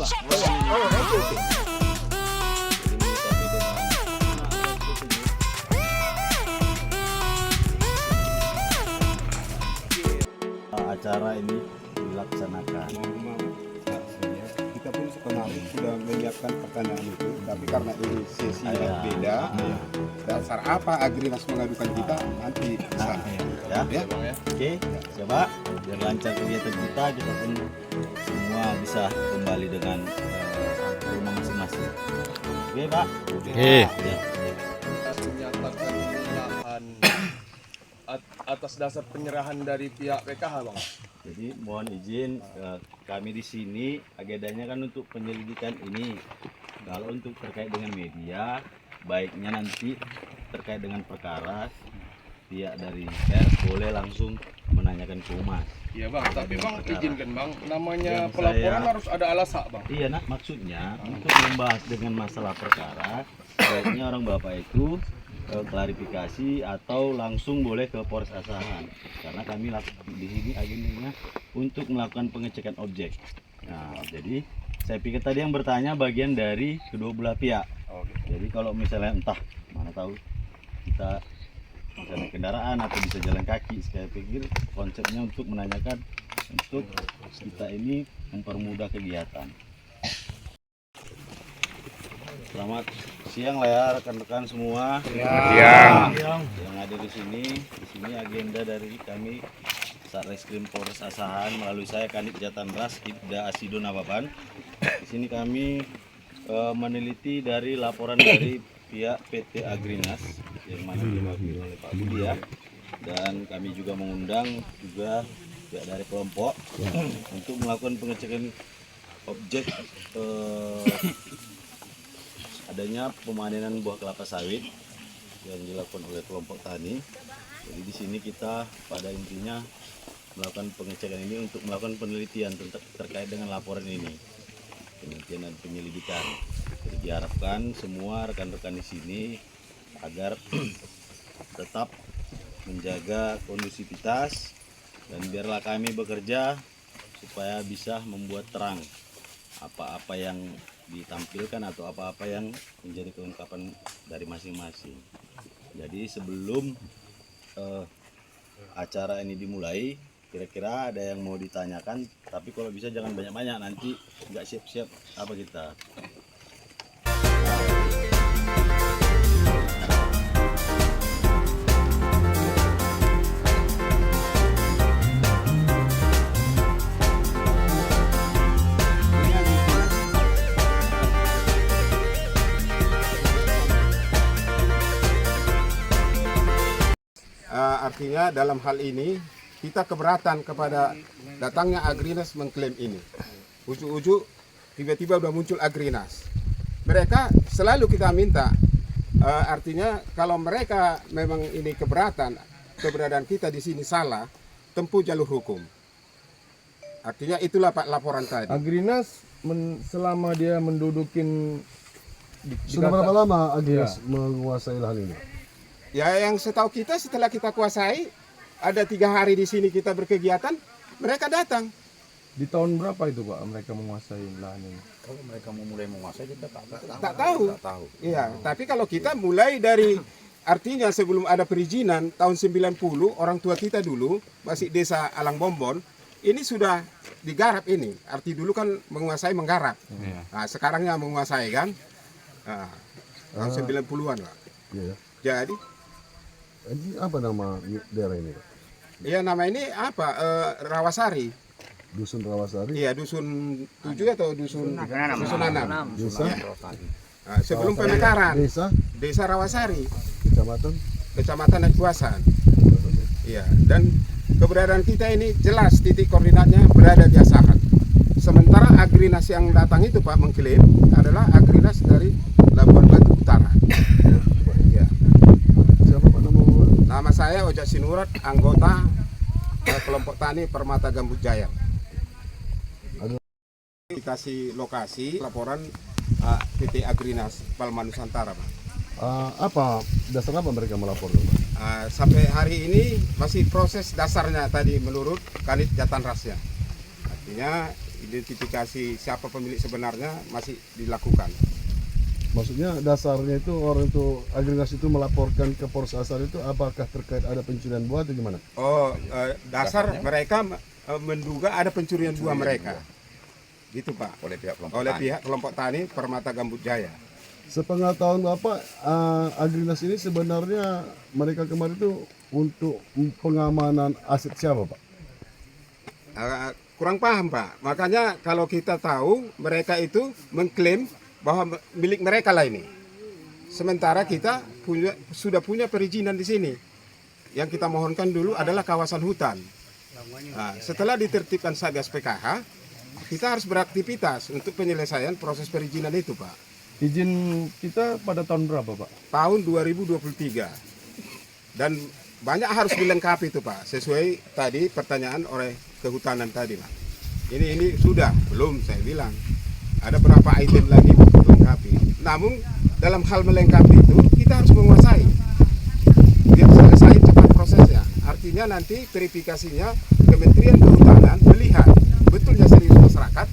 Oh, oke. Acara ini dilaksanakan. Artinya kita pun kemarin sudah menyiapkan pertanyaan itu, tapi karena ini sesi yang beda, dasar apa Agrinas mengadukan kita nanti bisa. Ya. Ya. Oke, coba biar lancar kegiatan kita pun semua bisa kembali dengan rumah masing-masing. Oke, Pak. Oke. Ya. Menyatakan penghinaan atas dasar penyerahan dari pihak PKH, Bang. Jadi mohon izin kami di sini agendanya kan untuk penyelidikan ini. Kalau untuk terkait dengan media, baiknya nanti terkait dengan perkara pihak dari pers boleh langsung menanyakan ke Humas. Iya, Bang, tapi Bang izinkan, Bang, namanya Yang pelaporan saya- harus ada alasan, Bang. Iya nak, maksudnya untuk membahas dengan masalah perkara, baiknya orang bapak itu klarifikasi atau langsung boleh ke Polres Asahan, karena kami di sini agendanya untuk melakukan pengecekan objek. Nah, jadi saya pikir tadi yang bertanya bagian dari kedua belah pihak. Jadi kalau misalnya entah mana tahu kita misalnya kendaraan atau bisa jalan kaki, saya pikir konsepnya untuk menanyakan untuk kita ini mempermudah kegiatan. Selamat siang lah ya rekan-rekan semua. Siang. Yang ada di sini. Di sini agenda dari kami Satreskrim Polres Asahan melalui saya Kanit Jatanras Ibda Asido Nababan. Di sini kami meneliti dari laporan dari pihak PT Agrinas yang mana diwakili oleh Pak Budi ya. Dan kami juga mengundang juga pihak dari kelompok untuk melakukan pengecekan objek adanya pemanenan buah kelapa sawit yang dilakukan oleh kelompok tani. Jadi di sini kita pada intinya melakukan pengecekan ini untuk melakukan penelitian terkait dengan laporan ini, penelitian dan penyelidikan. Jadi diharapkan semua rekan-rekan di sini agar tetap menjaga kondusivitas dan biarlah kami bekerja supaya bisa membuat terang apa-apa yang ditampilkan atau apa-apa yang menjadi kelengkapan dari masing-masing. Jadi sebelum acara ini dimulai, kira-kira ada yang mau ditanyakan, tapi kalau bisa jangan banyak-banyak, nanti nggak siap-siap apa kita. Artinya dalam hal ini kita keberatan kepada datangnya Agrinas mengklaim ini. Ujuk-ujuk tiba-tiba udah muncul Agrinas. Mereka selalu kita minta, artinya kalau mereka memang ini keberadaan kita di sini salah, tempuh jalur hukum. Artinya itulah Pak laporan tadi. Agrinas selama dia mendudukin Sudah berapa lama Agrinas menguasai lahan ini? Ya yang setahu kita setelah kita kuasai, ada 3 hari di sini kita berkegiatan, mereka datang. Di tahun berapa itu Pak mereka menguasai lahan ini? Kalau mereka mau mulai menguasai kita Tak tahu. tak tahu. Iya, tapi kalau kita mulai dari artinya sebelum ada perizinan tahun 90, orang tua kita dulu masih desa Alang Bombon, ini sudah digarap ini. Arti dulu kan menguasai menggarap. Nah, sekarangnya menguasai kan. Nah, tahun 90-an lah. Iya. Jadi, Ini apa nama daerah ini, Pak? iya nama ini apa? Rawasari. Dusun Rawasari. Iya, dusun 7 atau dusun 6. Desa. Nah, sebelum pemekaran, Desa Rawasari, Kecamatan. Kecamatan Kuasan. Iya, dan keberadaan kita ini jelas titik koordinatnya berada di Asahan. Sementara Agrinas yang datang itu Pak mengklaim adalah Agrinas dari Labuan Batu Utara. Iya. Siapa Pak nama? Nama saya Ojak Sinurat, anggota kelompok tani Permata Gambut Jaya. Dikasih lokasi laporan PT Agrinas Palma Nusantara, Pak. Apa dasar apa mereka melapor, Pak? Sampai hari ini masih proses dasarnya tadi menurut Kanit Jatanrasnya. Artinya identifikasi siapa pemilik sebenarnya masih dilakukan. Maksudnya dasarnya itu orang itu Agrinas itu melaporkan ke Polres Asar itu apakah terkait ada pencurian buah atau gimana? Oh, dasar mereka menduga ada pencurian buah mereka. Gitu Pak. Oleh pihak kelompok Oleh tani. pihak kelompok tani Permata Gambut Jaya. Sepengetahuan Bapak, Agrinas ini sebenarnya mereka kemarin itu untuk pengamanan aset siapa Pak? Kurang paham Pak. Makanya kalau kita tahu mereka itu mengklaim bahwa milik mereka lah ini. Sementara kita sudah punya perizinan di sini. Yang kita mohonkan dulu adalah kawasan hutan. Nah, setelah ditertibkan Satgas PKH, kita harus beraktivitas untuk penyelesaian proses perizinan itu Pak. Izin kita pada tahun berapa Pak? Tahun 2023. Dan banyak harus dilengkapi itu Pak, sesuai tadi pertanyaan oleh kehutanan tadi Pak. Ini sudah, belum saya bilang. Ada berapa item lagi untuk dilengkapi. Namun dalam hal melengkapi itu kita harus menguasai. Biar selesai cepat prosesnya. Artinya nanti verifikasinya Kementerian Kehutanan melihat betulnya serius masyarakat.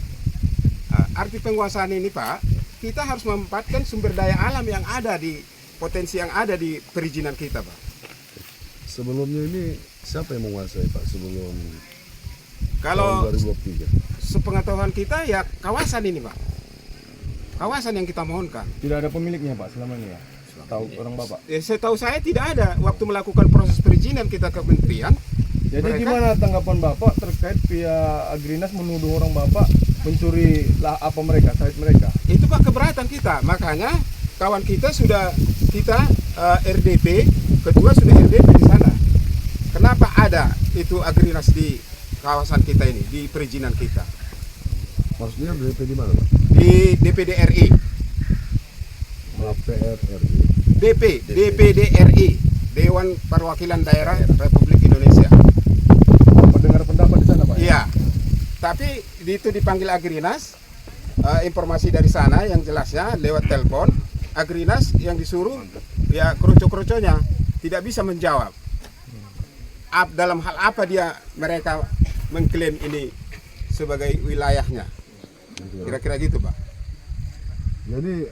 Arti penguasaan ini Pak, kita harus memanfaatkan sumber daya alam yang ada di potensi yang ada di perizinan kita Pak. Sebelumnya ini siapa yang menguasai Pak sebelum Kalau tahun 2023? sepengetahuan kita ya kawasan ini Pak. Kawasan yang kita mohonkan. Tidak ada pemiliknya Pak selama ini ya? Tahu orang Bapak? Setahu saya tidak ada. Waktu melakukan proses perizinan kita ke kementerian. Jadi mereka- gimana tanggapan Bapak terkait pihak Agrinas menuduh orang Bapak mencuri lah apa mereka, sawit mereka? Itu Pak keberatan kita. Makanya kawan kita RDP, kedua sudah RDP di sana. Kenapa ada itu Agrinas di kawasan kita ini, di perizinan kita? Maksudnya DP di mana Pak? Di DPD RI. PRRI. DPD RI, Dewan Perwakilan Daerah Republik Indonesia. Bapak dengar pendapat di sana Pak? Iya. Tapi itu dipanggil Agrinas, informasi dari sana yang jelasnya lewat telepon. Agrinas yang disuruh ya kerucu-kerucunya tidak bisa menjawab. Dalam hal apa mereka mengklaim ini sebagai wilayahnya. Kira-kira gitu Pak. Jadi